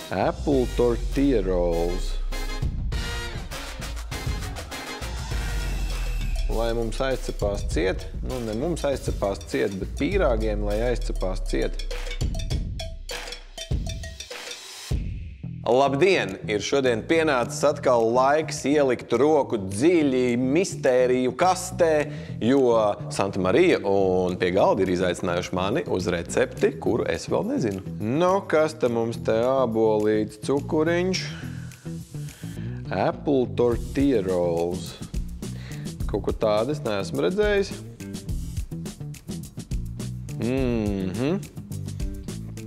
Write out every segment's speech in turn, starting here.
Apple tortilla rolls. Lai mums aizcepās ciet, nu ne mums aizcepās ciet, bet pīrāgiem, lai aizcepās ciet. Labdien! Ir šodien pienācis atkal laiks ielikt roku dziļi mistēriju kastē, jo Santa Marija un pie galda ir izaicinājuši mani uz recepti, kuru es vēl nezinu. Nu, kas te mums te ābolīts cukuriņš? Apple tortilla rolls. Kaut ko tādu es neesmu redzējis.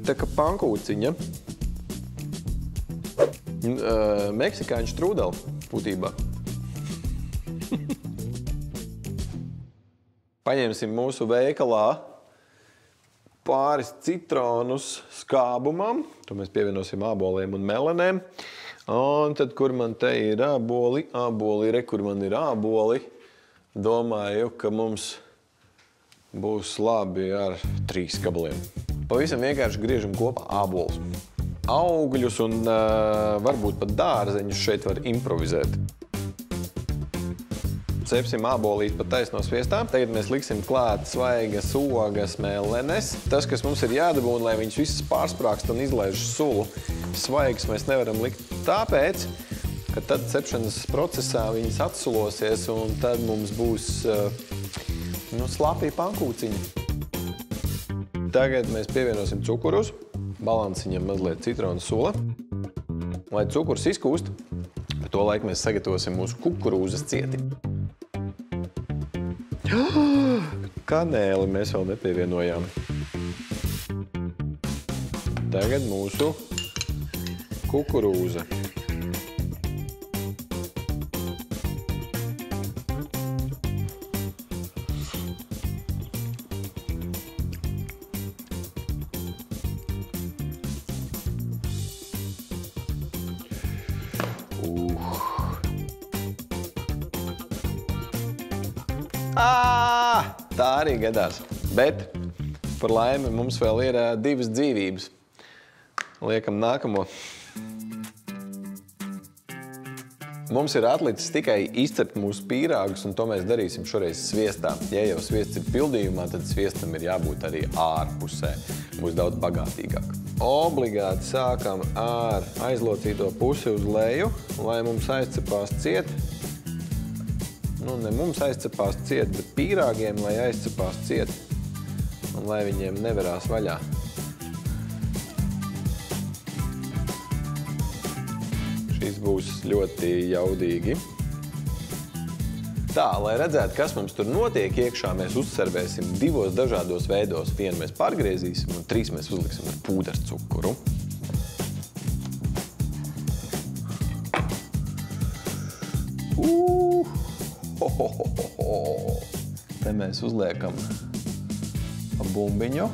Tā kā pankūciņa. Meksikāņu strūdeli būtībā. Paņemsim mūsu veikalā pāris citronus skābumam. To mēs pievienosim āboliem un melenēm. Un tad, kur man te ir āboli, kur man ir āboli, domāju, ka mums būs labi ar 3 gabaliem. Pavisam vienkārši griežam kopā ābolus. Augļus un varbūt pat dārzeņus šeit var improvizēt. Cepsim ābolīt pa taisno sviestā. Tagad mēs liksim klāt svaigas ogas melenes. Tas, kas mums ir jādabūna, lai viņas visas pārsprākst un izlaiž sulu. Svaigas mēs nevaram likt tāpēc, ka tad cepšanas procesā viņas atsulosies un tad mums būs slāpī pankūciņi. Tagad mēs pievienosim cukurus. Balansiņam mazliet citronu sula. Lai cukurs izkūst, par to laiku mēs sagatavosim mūsu kukurūzas cieti. Kanēli mēs vēl nepievienojām. Tagad mūsu kukurūza. Tā arī gadās. Bet par laimi mums vēl ir 2 dzīvības. Liekam nākamo. Mums ir atlicis tikai izcept mūsu pīrāgus, un to mēs darīsim šoreiz sviestā. Ja jau sviests ir pildījumā, tad sviestam ir jābūt arī ārpusē. Būs daudz bagātīgāk. Obligāti sākam ar aizlocīto pusi uz leju, lai mums aizcepās ciet. Nu, ne mums aizcepās ciet, bet pīrāgiem, lai aizcepās ciet un lai viņiem neverās vaļā. Šis būs ļoti jaudīgi. Tā, lai redzētu, kas mums tur notiek iekšā, mēs uzservēsim 2 dažādos veidos. 1 mēs pārgriezīsim un 3 mēs uzliksim ar pūders cukuru. Te mēs uzliekam bumbiņu.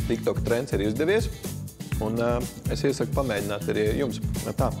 TikTok trends ir izdevies, un es iesaku pamēģināt arī jums. Tā.